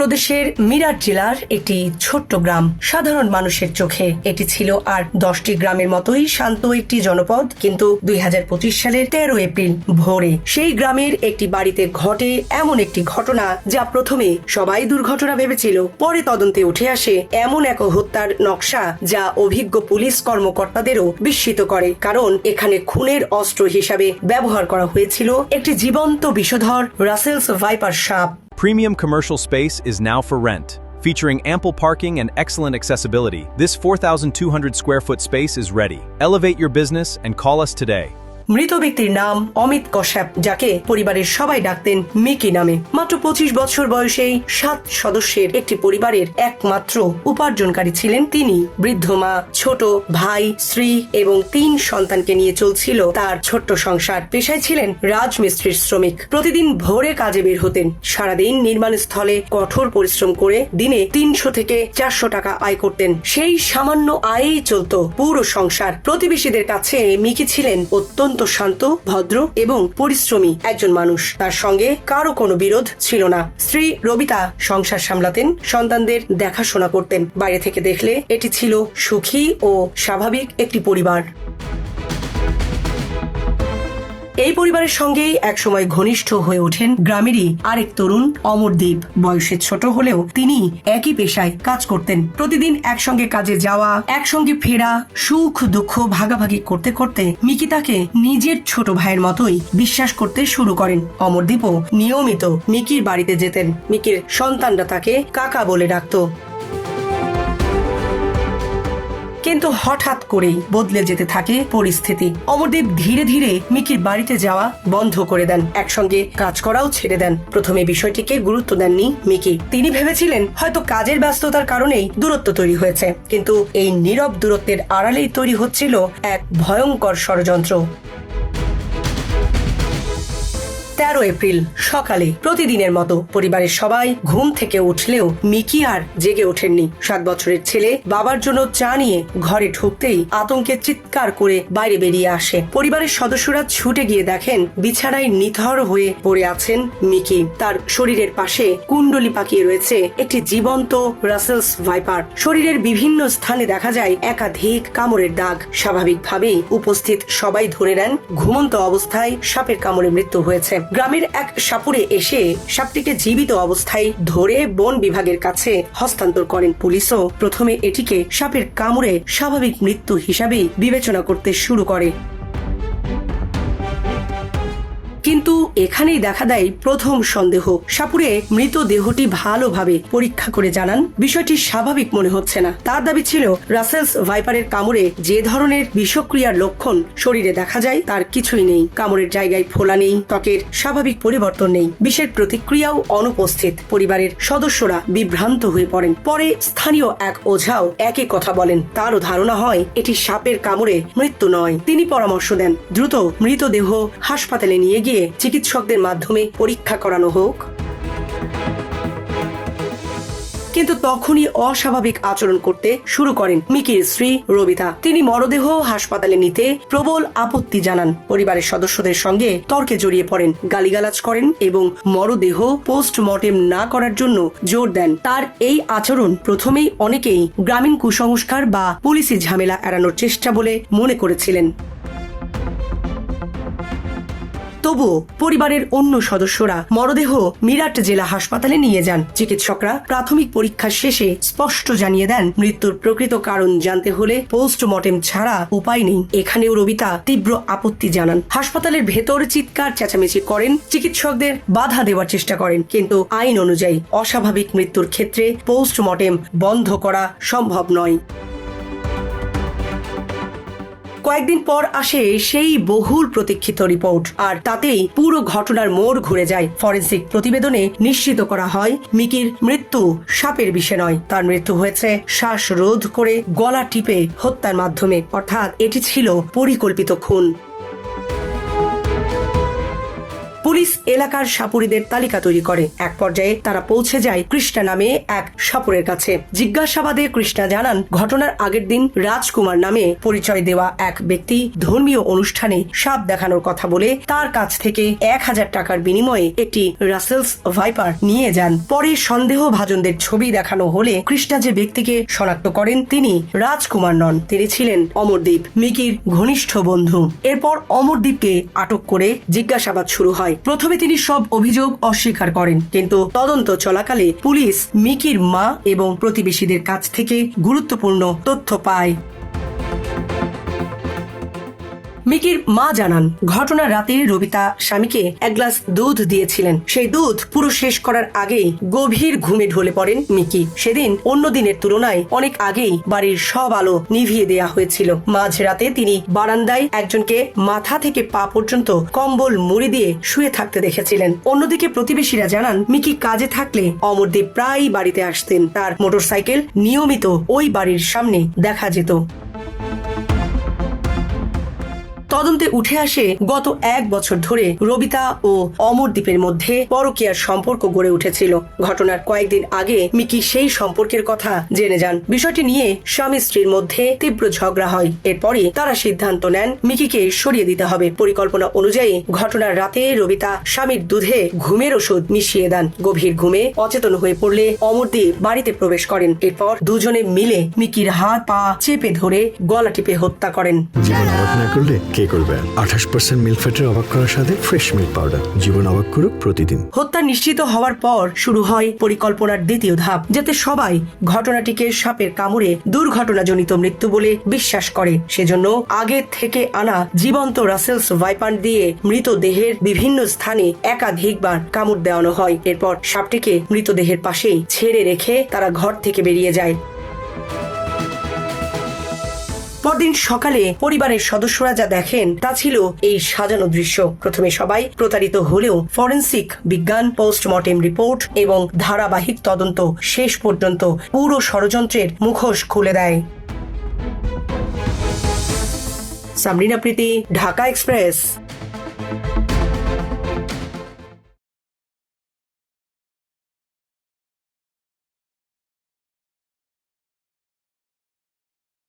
প্রদেশের মিরাট জেলার একটি ছোট্ট গ্রাম। সাধারণ মানুষের চোখে এটি ছিল আর 10টি গ্রামের মতোই শান্ত একটি জনপদ। কিন্তু 2025 সালের 13 এপ্রিল ভোরে সেই গ্রামের একটি বাড়িতে ঘটে এমন একটি ঘটনা যা প্রথমে সবাই দুর্ঘটনা ভেবেছিল, পরে তদন্তে উঠে আসে এমন এক হত্যার নকশা যা অভিজ্ঞ পুলিশ কর্মকর্তাদেরও বিস্মিত করে। কারণ এখানে খুনের অস্ত্র হিসাবে ব্যবহার করা হয়েছিল একটি জীবন্ত বিষধর রাসেলস ভাইপার সাপ। Premium commercial space is now for rent. Featuring ample parking and excellent accessibility, this 4,200 square foot space is ready. Elevate your business and call us today. মৃত ব্যক্তির নাম অমিত কশ্যাপ, যাকে পরিবারের সবাই ডাকতেন মিকি নামে। মাত্র 25 বছর বয়সেই 7 সদস্যের একটি পরিবারের একমাত্র উপার্জনকারী ছিলেন তিনি। বৃদ্ধ মা, ছোট ভাই, স্ত্রী এবং 3 সন্তানকে নিয়ে চলছিল তার ছোট্ট সংসার। পেশায় ছিলেন রাজমিস্ত্রির শ্রমিক। প্রতিদিন ভোরে কাজে বের হতেন। সারাদিন নির্মাণ স্থলে কঠোর পরিশ্রম করে দিনে 300 থেকে 400 টাকা আয় করতেন। সেই সামান্য আয়েই চলত পুরো সংসার। প্রতিবেশীদের কাছে মিকি ছিলেন অত্যন্ত শান্ত, ভদ্র এবং পরিশ্রমী একজন মানুষ। তার সঙ্গে কারো কোনো বিরোধ ছিল না। স্ত্রী রবিতা সংসার সামলাতেন, সন্তানদের দেখাশোনা করতেন। বাইরে থেকে দেখলে এটি ছিল সুখী ও স্বাভাবিক একটি পরিবার। এই পরিবারের সঙ্গেই একসময় ঘনিষ্ঠ হয়ে ওঠেন গ্রামেরই আরেক তরুণ অমরদীপ। বয়সে ছোট হলেও তিনি একই পেশায় কাজ করতেন। প্রতিদিন একসঙ্গে কাজে যাওয়া, একসঙ্গে ফেরা, সুখ দুঃখ ভাগাভাগি করতে করতে মিকি তাকে নিজের ছোট ভাইয়ের মতোই বিশ্বাস করতে শুরু করেন। অমরদীপও নিয়মিত মিকির বাড়িতে যেতেন। মিকির সন্তানরা তাকে কাকা বলে ডাকত। কিন্তু হঠাৎ করেই বদলে যেতে থাকে পরিস্থিতি। অমরদীপ ধীরে ধীরে মিকির বাড়িতে যাওয়া বন্ধ করে দেন, একসঙ্গে কাজ করাও ছেড়ে দেন। প্রথমে বিষয়টিকে গুরুত্ব দেননি মিকি। তিনি ভেবেছিলেন হয়তো কাজের ব্যস্ততার কারণেই দূরত্ব তৈরি হয়েছে। কিন্তু এই নীরব দূরত্বের আড়ালেই তৈরি হচ্ছিল এক ভয়ঙ্কর ষড়যন্ত্র। 13 এপ্রিল সকালে প্রতিদিনের মতো পরিবারের সবাই ঘুম থেকে উঠলেও মিকি আর জেগে ওঠেননি। 7 বছরের ছেলে বাবার জন্য চা নিয়ে ঘরে ঢুকতেই আতঙ্কে চিৎকার করে বাইরে বেরিয়ে আসে। পরিবারের সদস্যরা ছুটে গিয়ে দেখেন বিছানায় নিথর হয়ে পড়ে আছেন মিকি। তার শরীরের পাশে কুণ্ডলি পাকিয়ে রয়েছে একটি জীবন্ত রাসেলস ভাইপার। শরীরের বিভিন্ন স্থানে দেখা যায় একাধিক কামড়ের দাগ। স্বাভাবিকভাবেই উপস্থিত সবাই ধরে নেন ঘুমন্ত অবস্থায় সাপের কামড়ে মৃত্যু হয়েছে। গ্রামের এক সাপুড়ে এসে সাপটিকে জীবিত অবস্থায় ধরে বন বিভাগের কাছে হস্তান্তর করেন। পুলিশও প্রথমে এটিকে সাপের কামড়ে স্বাভাবিক মৃত্যু হিসাবেই বিবেচনা করতে শুরু করে। কিন্তু এখানেই দেখা দেয় প্রথম সন্দেহ। সাপুড়ে মৃতদেহটি ভালোভাবে পরীক্ষা করে জানান বিষয়টি স্বাভাবিক মনে হচ্ছে না। তার দাবি ছিল রাসেলস ভাইপারের কামড়ে যে ধরনের বিষক্রিয়ার লক্ষণ শরীরে দেখা যায় তার কিছুই নেই। কামড়ের জায়গায় ফোলা নেই, ত্বকের স্বাভাবিক পরিবর্তন নেই, বিষের প্রতিক্রিয়াও অনুপস্থিত। পরিবারের সদস্যরা বিভ্রান্ত হয়ে পড়েন। পরে স্থানীয় এক ওঝাও একই কথা বলেন। তারও ধারণা হয় এটি সাপের কামড়ে মৃত্যু নয়। তিনি পরামর্শ দেন দ্রুত মৃতদেহ হাসপাতালে নিয়ে গিয়ে চিকিৎসকদের মাধ্যমে পরীক্ষা করানো হোক। কিন্তু তখনই অস্বাভাবিক আচরণ করতে শুরু করেন মিকির স্ত্রী রবিতা। তিনি মরদেহ হাসপাতালে নিতে প্রবল আপত্তি জানান। পরিবারের সদস্যদের সঙ্গে তর্কে জড়িয়ে পড়েন, গালিগালাজ করেন এবং মরদেহ পোস্টমর্টেম না করার জন্য জোর দেন। তার এই আচরণ প্রথমেই অনেকেই গ্রামীণ কুসংস্কার বা পুলিশি ঝামেলা এড়ানোর চেষ্টা বলে মনে করেছিলেন। তবুও পরিবারের অন্য সদস্যরা মরদেহ মিরাট জেলা হাসপাতালে নিয়ে যান। চিকিৎসকরা প্রাথমিক পরীক্ষা শেষে স্পষ্ট জানিয়ে দেন মৃত্যুর প্রকৃত কারণ জানতে হলে পোস্টমর্টেম ছাড়া উপায় নেই। এখানেও রবিতা তীব্র আপত্তি জানান। হাসপাতালের ভেতর চিৎকার চেঁচামেচি করেন, চিকিৎসকদের বাধা দেওয়ার চেষ্টা করেন। কিন্তু আইন অনুযায়ী অস্বাভাবিক মৃত্যুর ক্ষেত্রে পোস্টমর্টেম বন্ধ করা সম্ভব নয়। কয়েকদিন পর আসে সেই বহুল প্রতীক্ষিত রিপোর্ট, আর তাতেই পুরো ঘটনার মোড় ঘুরে যায়। ফরেনসিক প্রতিবেদনে নিশ্চিত করা হয় মিকির মৃত্যু সাপের বিষে নয়, তার মৃত্যু হয়েছে শ্বাসরোধ করে গলা টিপে হত্যার মাধ্যমে। অর্থাৎ এটি ছিল পরিকল্পিত খুন। পুলিশ এলাকার সাপুড়িদের তালিকা তৈরি করে। এক পর্যায়ে তারা পৌঁছে যায় কৃষ্ণা নামে এক সাপুড়ের কাছে। জিজ্ঞাসাবাদে কৃষ্ণা জানান, ঘটনার আগের দিন রাজকুমার নামে পরিচয় দেওয়া এক ব্যক্তি ধর্মীয় অনুষ্ঠানে সাপ দেখানোর কথা বলে তার কাছ থেকে 1000 টাকার বিনিময়ে একটি রাসেলস ভাইপার নিয়ে যান। পরে সন্দেহভাজনদের ছবি দেখানো হলে কৃষ্ণা যে ব্যক্তিকে শনাক্ত করেন তিনি রাজকুমার নন, তিনি ছিলেন অমরদীপ, মিকির ঘনিষ্ঠ বন্ধু। এরপর অমরদীপকে আটক করে জিজ্ঞাসাবাদ শুরু হয়। প্রথমে তিনি সব অভিযোগ অস্বীকার করেন, কিন্তু তদন্ত চলাকালে পুলিশ মিকির মা এবং প্রতিবেশীদের কাছ থেকে গুরুত্বপূর্ণ তথ্য পায়। মিকির মা জানান, ঘটনার রাতে রবিতা স্বামীকে এক গ্লাস দুধ দিয়েছিলেন। সেই দুধ পুরো শেষ করার আগেই গভীর ঘুমে ঢলে পড়েন মিকি। সেদিন অন্য দিনের তুলনায় অনেক আগেই বাড়ির সব আলো নিভিয়ে দেয়া হয়েছিল। মাঝরাতে তিনি বারান্দায় একজনকে মাথা থেকে পা পর্যন্ত কম্বল মুড়ি দিয়ে শুয়ে থাকতে দেখেছিলেন। অন্যদিকে প্রতিবেশীরা জানান, মিকি কাজে থাকলে অমরদীপ প্রায়ই বাড়িতে আসতেন। তার মোটরসাইকেল নিয়মিত ওই বাড়ির সামনে দেখা যেত। তদন্তে উঠে আসে, গত 1 বছর ধরে রবিতা ও অমরদীপের মধ্যে পরকীয়ার সম্পর্ক গড়ে উঠেছিল। ঘটনার কয়েকদিন আগে মিকি সেই সম্পর্কের কথা জেনে যান। বিষয়টি নিয়ে স্বামী স্ত্রীর মধ্যে তীব্র ঝগড়া হয়। এরপরই তারা সিদ্ধান্ত নেন মিকিকে সরিয়ে দিতে হবে। পরিকল্পনা অনুযায়ী ঘটনার রাতে রবিতা স্বামীর দুধে ঘুমের ওষুধ মিশিয়ে দেন। গভীর ঘুমে অচেতন হয়ে পড়লে অমরদীপ বাড়িতে প্রবেশ করেন। এরপর দুজনে মিলে মিকির হাত পা চেপে ধরে গলা টিপে হত্যা করেন। জীবন অবাক না করলে কে করবে? 28% মিল্ক ফ্যাটের অবাক করার সাথে ফ্রেশ মিল্ক পাউডার। জীবন অবাক করুক প্রতিদিন। হত্যা নিশ্চিত হওয়ার পর শুরু হয় পরিকল্পনার দ্বিতীয় ধাপ, যাতে সবাই ঘটনাটিকে সাপের কামড়ে দুর্ঘটনাজনিত মৃত্যু বলে বিশ্বাস করে। সেজন্য আগে থেকে আনা জীবন্ত রাসেলস ভাইপার দিয়ে মৃতদেহের বিভিন্ন স্থানে একাধিকবার কামড় দেওয়ানো হয়। এরপর সাপটিকে মৃতদেহের পাশেই ছেড়ে রেখে তারা ঘর থেকে বেরিয়ে যায়। পরদিন সকালে পরিবারের সদস্যরা যা দেখেন তা ছিল এই সাজানো দৃশ্য। প্রথমে সবাই প্রতারিত হলেও ফরেন্সিক বিজ্ঞান, পোস্টমর্টেম রিপোর্ট এবং ধারাবাহিক তদন্ত শেষ পর্যন্ত পুরো ষড়যন্ত্রের মুখোশ খুলে দেয়। সাবরিনা প্রীতি, ঢাকা এক্সপ্রেস।